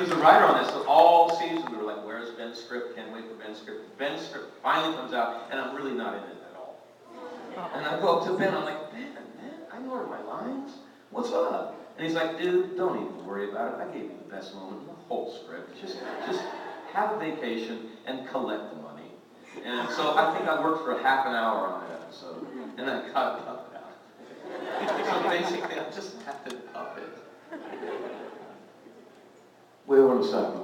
was the writer on this, so all season we were like, where's Ben's script? Can't wait for Ben's script. Ben's script finally comes out, and I'm really not in it at all. And I go up to Ben, I'm like, Ben, I know my lines. What's up? And he's like, dude, don't even worry about it. I gave you the best moment in the whole script. Just have a vacation and collect the money. And so I think I worked for half an hour on that episode, and I got it up out. So basically, I just had to up it. Wait one second.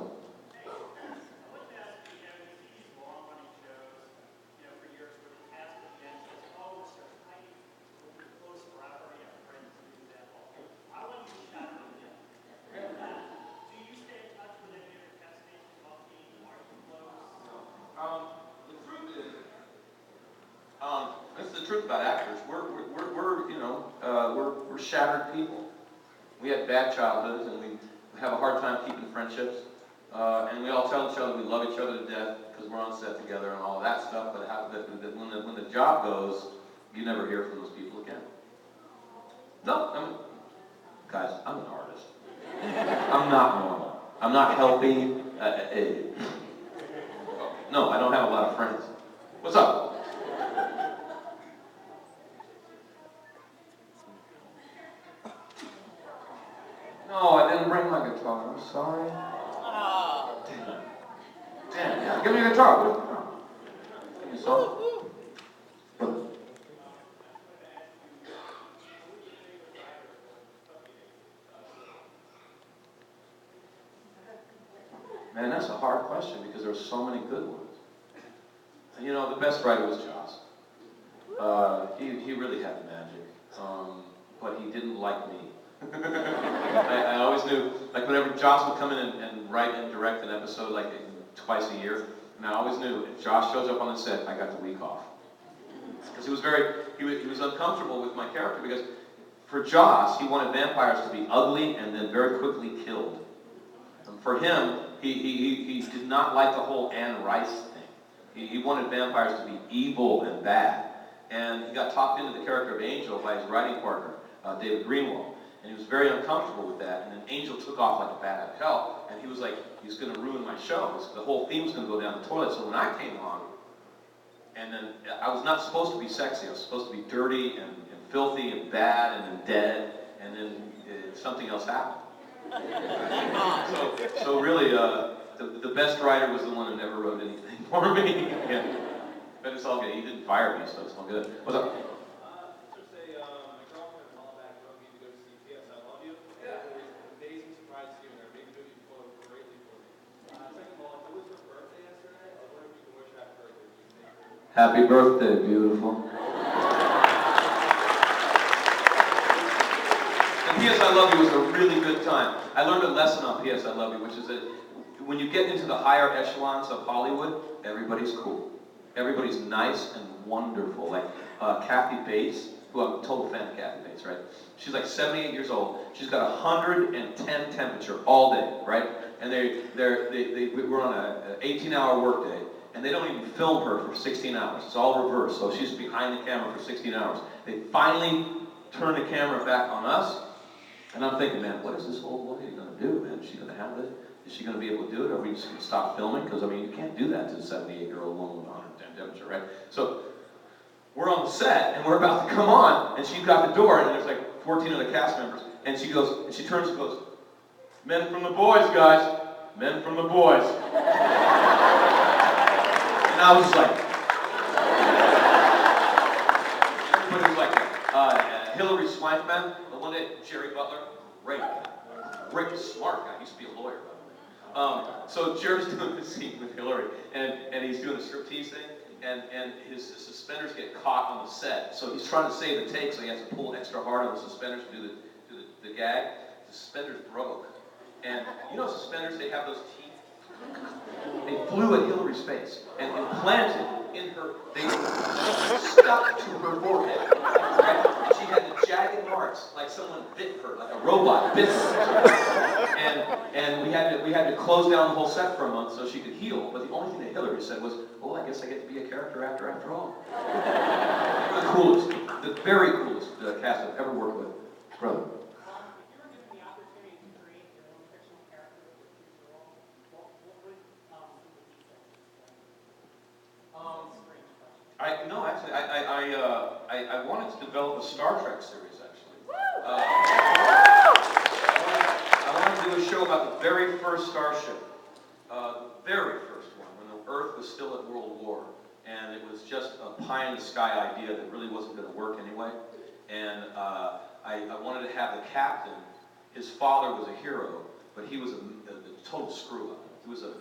That's the truth about actors. We're shattered people. We had bad childhoods, and we have a hard time keeping friendships. And we all tell each other we love each other to death because we're on set together and all of that stuff. But when the job goes, you never hear from those people again. No, guys, I'm an artist. I'm not normal. I'm not healthy. No, I don't have a lot of friends. What's up? No, I didn't bring my guitar. I'm sorry. Damn, yeah. Give me a guitar. Give me a song. Man, that's a hard question because there are so many good ones. And you know, the best writer was Joss. He really had magic, but he didn't like me. I always knew, like whenever Joss would come in and write and direct an episode like twice a year, and I always knew if Joss shows up on the set, I got the week off. Because he was uncomfortable with my character because for Joss, he wanted vampires to be ugly and then very quickly killed. And for him, he did not like the whole Anne Rice thing. He wanted vampires to be evil and bad. And he got talked into the character of Angel by his writing partner, David Greenwald. And he was very uncomfortable with that. And then Angel took off like a bat out of hell. And he was like, he's going to ruin my show. The whole theme was going to go down the toilet. So when I came on, and then I was not supposed to be sexy. I was supposed to be dirty and filthy and bad and then dead. And then something else happened. So really, the best writer was the one who never wrote anything for me. Yeah. But it's all good. He didn't fire me, so it's all good. What's up? Happy birthday, beautiful. And P.S. I Love You was a really good time. I learned a lesson on P.S. I Love You, which is that when you get into the higher echelons of Hollywood, everybody's cool. Everybody's nice and wonderful. Like Kathy Bates, who I'm a total fan of Kathy Bates, right? She's like 78 years old. She's got 110 temperature all day, right? And we're on an 18-hour workday. And they don't even film her for 16 hours. It's all reversed. So she's behind the camera for 16 hours. They finally turn the camera back on us. And I'm thinking, man, what is this old lady going to do, man? Is she going to handle it? Is she going to be able to do it? Or are we just going to stop filming? Because, I mean, you can't do that to a 78-year-old woman with 110 temperature, right? So we're on the set, and we're about to come on. And she's got the door, and there's like 14 of the cast members. And she goes, and she turns and goes, men from the boys, guys. Men from the boys. And I was like, everybody was like, Hillary Swankman, the one that Jerry Butler, great, smart guy. He used to be a lawyer, by the way. So Jerry's doing the scene with Hillary, and he's doing the striptease thing, and his suspenders get caught on the set. So he's trying to save the take, so he has to pull extra hard on the suspenders to do the gag. The suspenders broke. And you know suspenders, they have those teeth. They flew at Hillary's face and implanted in her, they stuck to her forehead. Right? And she had the jagged marks, like someone bit her, like a robot bit her. And we had to close down the whole set for a month so she could heal. But the only thing that Hillary said was, well, I guess I get to be a character actor after all. The coolest, the very coolest cast I've ever worked with. Brother. develop a Star Trek series, actually. I want to do a show about the very first starship, the very first one, when the Earth was still at World War, and it was just a pie-in-the-sky idea that really wasn't going to work anyway. And I wanted to have the captain. His father was a hero, but he was a total screw-up. He was a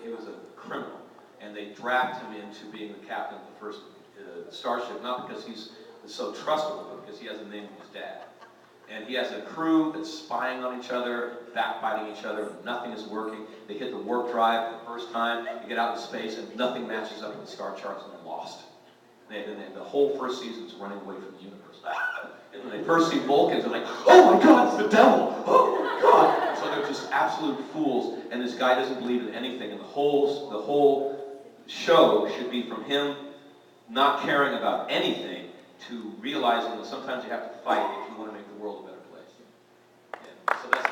criminal, and they dragged him into being the captain of the first starship, not because he's so trustable, but because he has a name of his dad. And he has a crew that's spying on each other, backbiting each other, and nothing is working. They hit the warp drive the first time, they get out in space, and nothing matches up with the star charts, and they're lost. The whole first season's running away from the universe. And when they first see Vulcans, they're like, oh my God, it's the devil! Oh my God! So they're just absolute fools, and this guy doesn't believe in anything, and the whole show should be from him not caring about anything to realizing that sometimes you have to fight if you want to make the world a better place. Yeah, so that's it.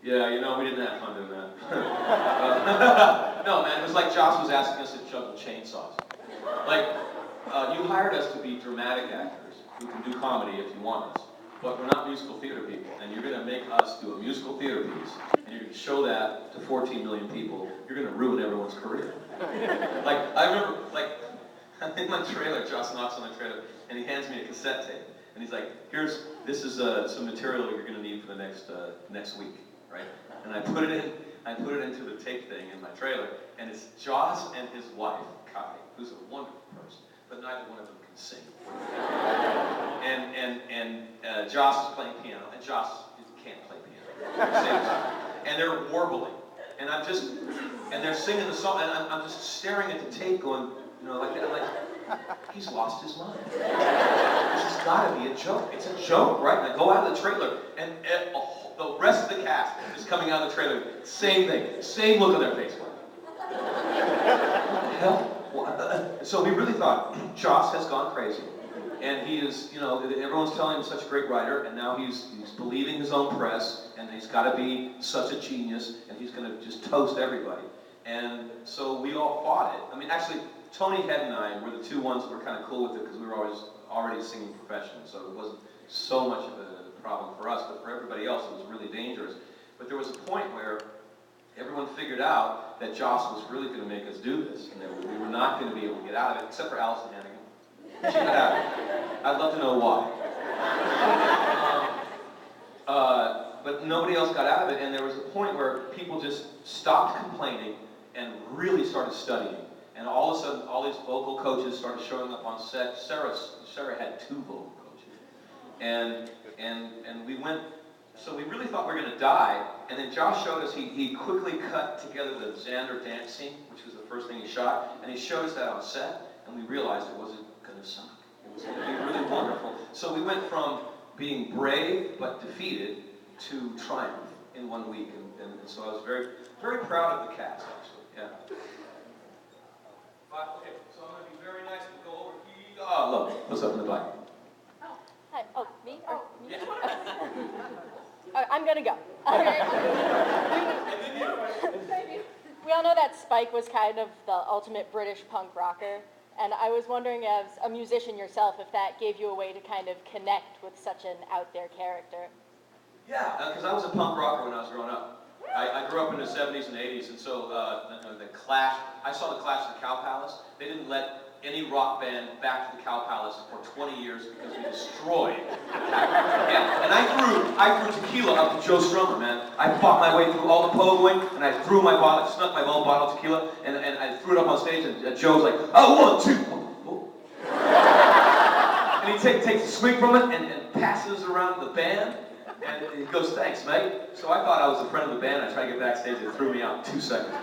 Yeah, you know, we didn't have fun doing that. No, man, it was like Joss was asking us to juggle chainsaws. Like, you hired us to be dramatic actors who can do comedy if you want us, but we're not musical theater people, and you're going to make us do a musical theater piece, and you're going to show that to 14 million people, you're going to ruin everyone's career. Like, I remember, like, I'm in my trailer, Joss knocks on my trailer, and he hands me a cassette tape, and he's like, this is some material you're going to need for the next week. Right? And I put it into the tape thing in my trailer, and it's Joss and his wife, Kai, who's a wonderful person, but neither one of them can sing. And Joss is playing piano, and Joss can't play piano. And they're warbling, and they're singing the song, and I'm just staring at the tape going, you know, like that. I'm like, he's lost his mind. This has got to be a joke. It's a joke, right? And I go out of the trailer, and the rest of the cast is coming out of the trailer, same thing, same look on their face. What the hell? So we really thought, Joss has gone crazy. And he is, you know, everyone's telling him he's such a great writer, and now he's believing his own press, and he's got to be such a genius, and he's going to just toast everybody. And so we all fought it. I mean, actually, Tony Head and I were the two ones that were kind of cool with it because we were already singing professionals, so it wasn't so much of a problem for us, but for everybody else it was really dangerous. But there was a point where everyone figured out that Joss was really going to make us do this, and we were not going to be able to get out of it, except for Allison Hannigan. She got out of it. I'd love to know why. But nobody else got out of it, and there was a point where people just stopped complaining and really started studying. And all of a sudden, all these vocal coaches started showing up on set. Sarah had 2 vocal coaches. And we went, so we really thought we were going to die. And then Josh showed us, he quickly cut together the Xander dance scene, which was the first thing he shot. And he showed us that on set, and we realized it wasn't going to suck. It was going to be really wonderful. So we went from being brave but defeated to triumph in 1 week. And so I was very, very proud of the cast, actually. Yeah. Okay, so I'm going to be very nice and go over here. Oh, look, what's up in the back? Hi. Oh, me? Or me? Yeah. I'm gonna go. Okay. We all know that Spike was kind of the ultimate British punk rocker, and I was wondering, as a musician yourself, if that gave you a way to kind of connect with such an out there character. Yeah, because I was a punk rocker when I was growing up. I grew up in the 70s and 80s, and so the Clash, I saw the Clash at the Cow Palace. They didn't let any rock band back to the Cow Palace for 20 years because we destroyed the Cow Palace. Yeah, and I threw tequila up to Joe Strummer, man. I fought my way through all the pogoing, and I threw my bottle, I snuck my own bottle of tequila, and I threw it up on stage, and Joe's like, oh, 1, 2, oh. And he takes a swig from it and passes around the band. And he goes, thanks, mate. So I thought I was a friend of the band. I tried to get backstage. They threw me out in 2 seconds.